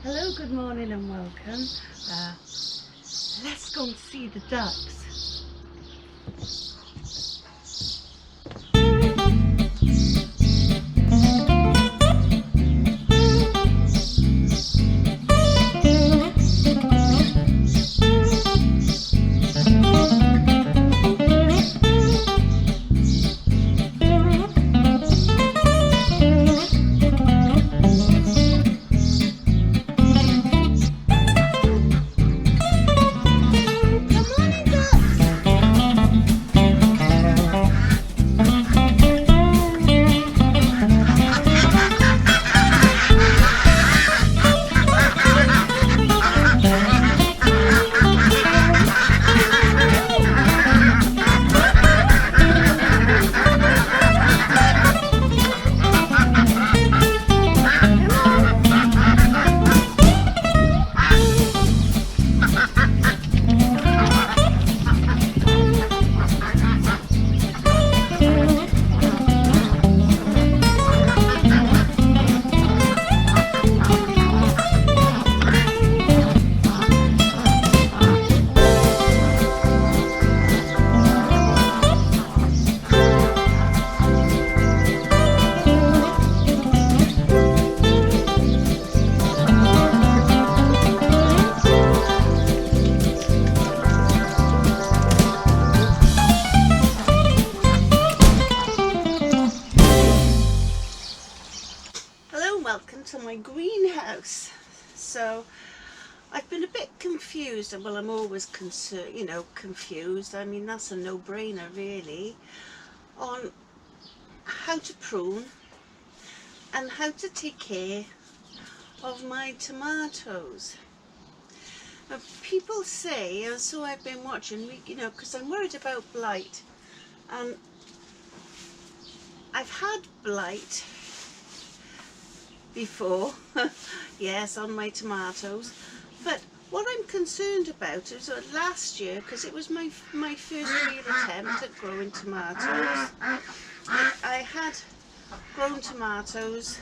Hello, good morning and welcome. Let's go and see the ducks. Welcome to my greenhouse. So I've been a bit confused, well, I'm always confused. I mean, that's a no-brainer really, on how to prune and how to take care of my tomatoes. Now, people say, and so I've been watching, because I'm worried about blight, and I've had blight before, yes, on my tomatoes, but what I'm concerned about is that last year, because it was my first real attempt at growing tomatoes, I had grown tomatoes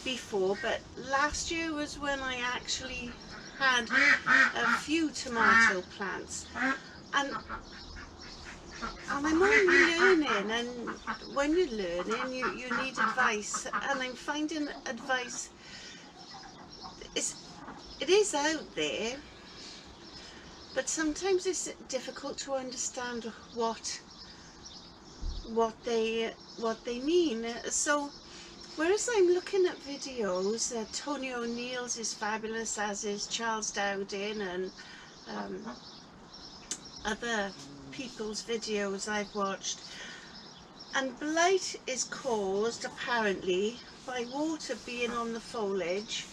before, but last year was when I actually had a few tomato plants, and I'm only learning, and when you're learning you need advice, and I'm finding advice, it is out there, but sometimes it's difficult to understand what they mean. So whereas I'm looking at videos, Tony O'Neill's is fabulous, as is Charles Dowding, and other people's videos I've watched, and blight is caused apparently by water being on the foliage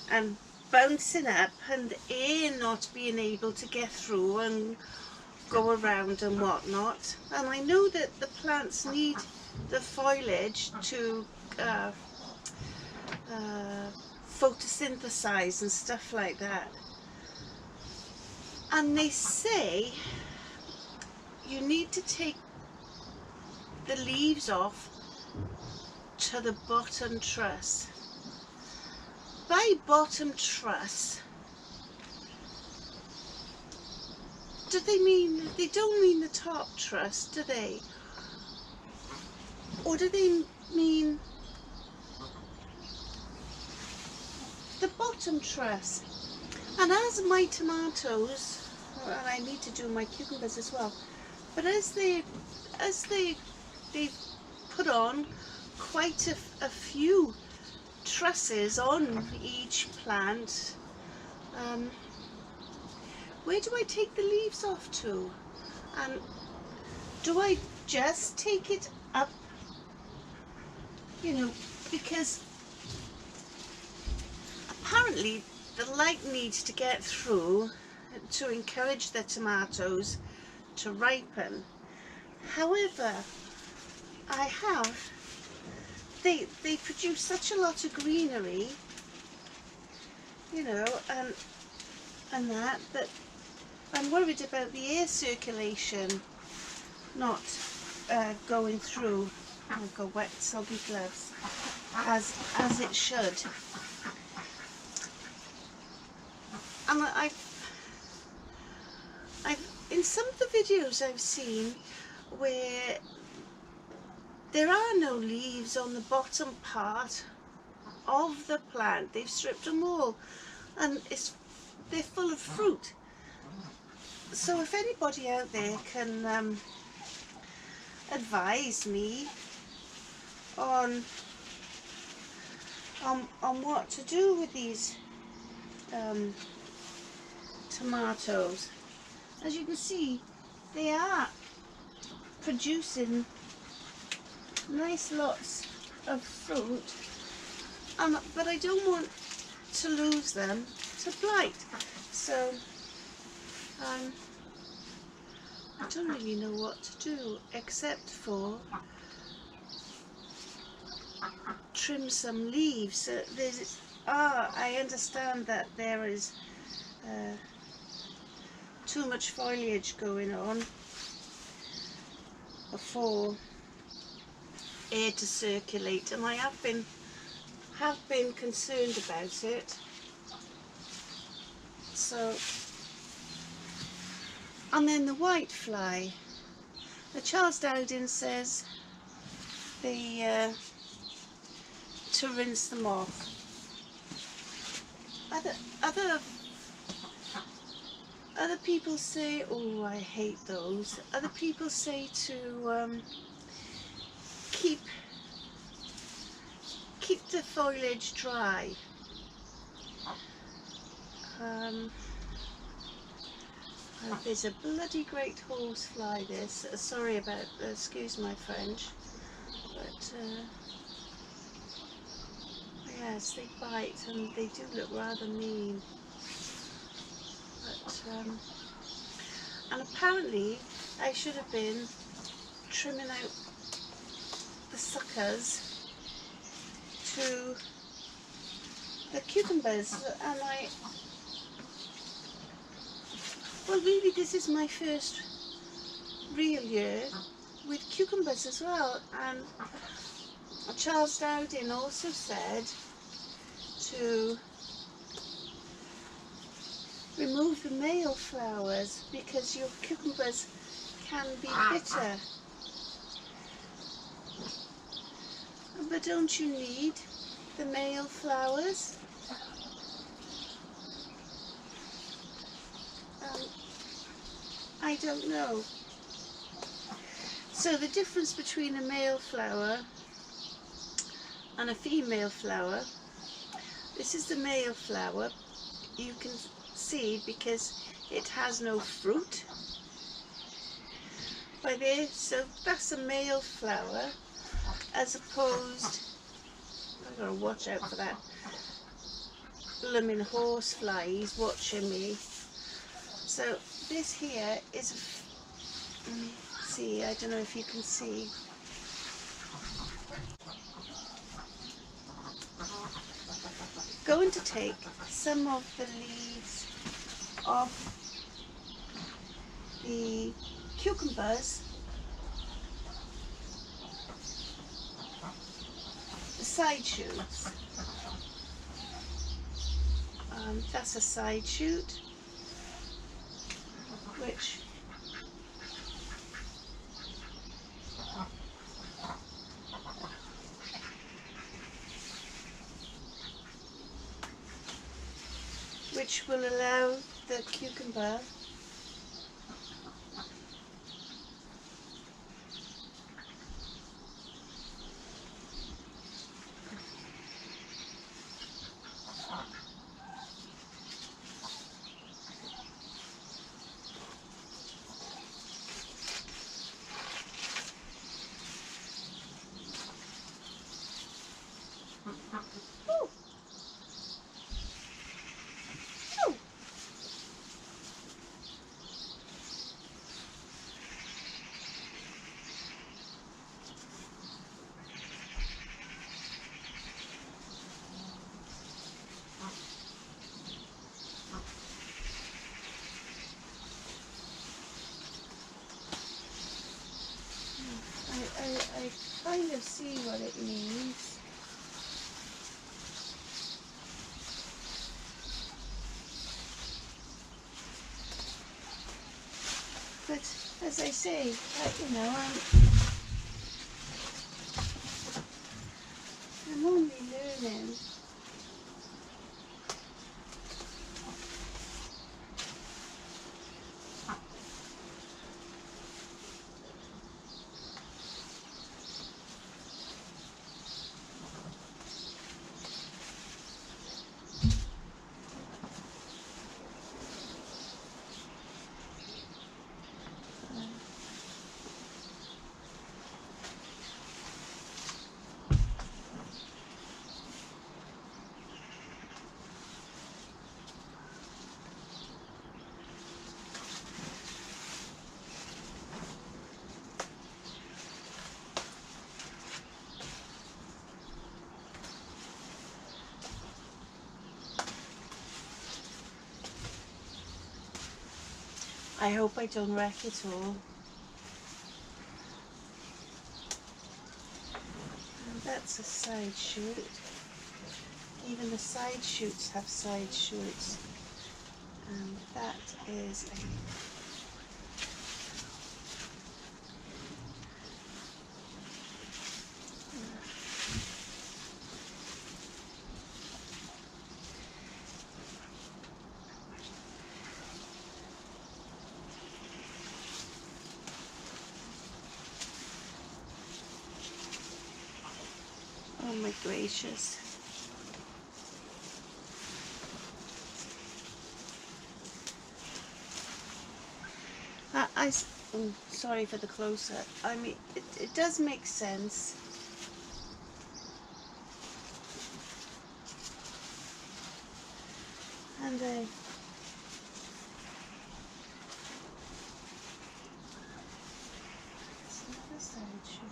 and bouncing up, and air not being able to get through and go around and whatnot. And I know that the plants need the foliage to photosynthesize and stuff like that, and they say you need to take the leaves off to the bottom truss. By bottom truss, do they mean, they don't mean the top truss, do they? Or do they mean the bottom truss? And as my tomatoes, and I need to do my cucumbers as well, but as they put on quite a few trusses on each plant, where do I take the leaves off to? And do I just take it up, because apparently the light needs to get through to encourage the tomatoes to ripen. However, they produce such a lot of greenery, and that I'm worried about the air circulation not going through. I've got wet soggy gloves. as it should. And I've in some of the videos I've seen where there are no leaves on the bottom part of the plant. They've stripped them all, and they're full of fruit. So if anybody out there can advise me on what to do with these tomatoes. As you can see, they are producing nice lots of fruit, but I don't want to lose them to blight. So I don't really know what to do except for trim some leaves. I understand that there is too much foliage going on for air to circulate, and I have been concerned about it. So, and then the white fly. The Charles Dowden says to rinse them off. Other people say, oh, I hate those. Other people say to keep the foliage dry. There's a bloody great horsefly. This. Sorry about. Excuse my French, but yes, they bite and they do look rather mean. But and apparently I should have been trimming out the suckers to the cucumbers, and well, really this is my first real year with cucumbers as well, and Charles Dowden also said to remove the male flowers because your cucumbers can be bitter. But don't you need the male flowers? I don't know. So the difference between a male flower and a female flower, this is the male flower. You can see because it has no fruit by there, so that's a male flower, as opposed, I've got to watch out for that blooming horsefly, he's watching me. So this here is, let me see, I don't know if you can see. Going to take some of the leaves of the cucumbers, the side shoots. That's a side shoot, which will allow the cucumber I kind of see what it means. as I say, you know, I'm only learning. I hope I don't wreck it all. And that's a side shoot. Even the side shoots have side shoots. And that is a oh my gracious. Oh, sorry for the close-up. I mean, it does make sense. And it's another side shoot.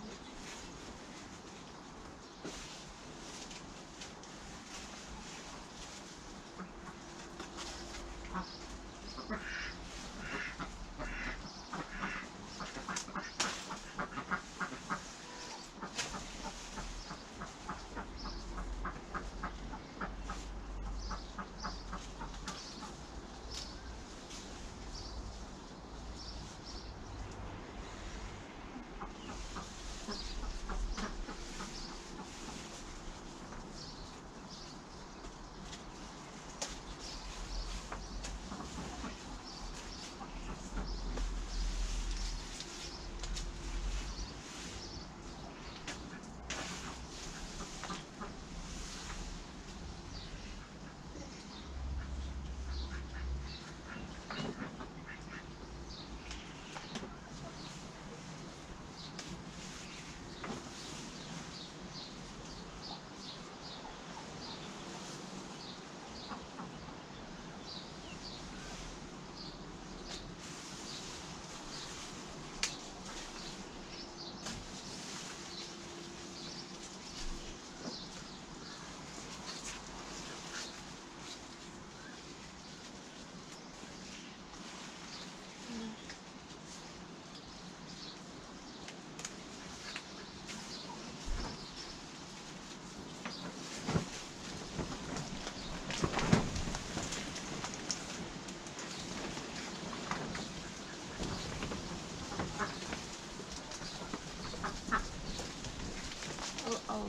Oh,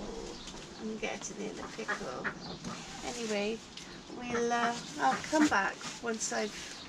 I'm getting in a pickle. Anyway, I'll come back once I've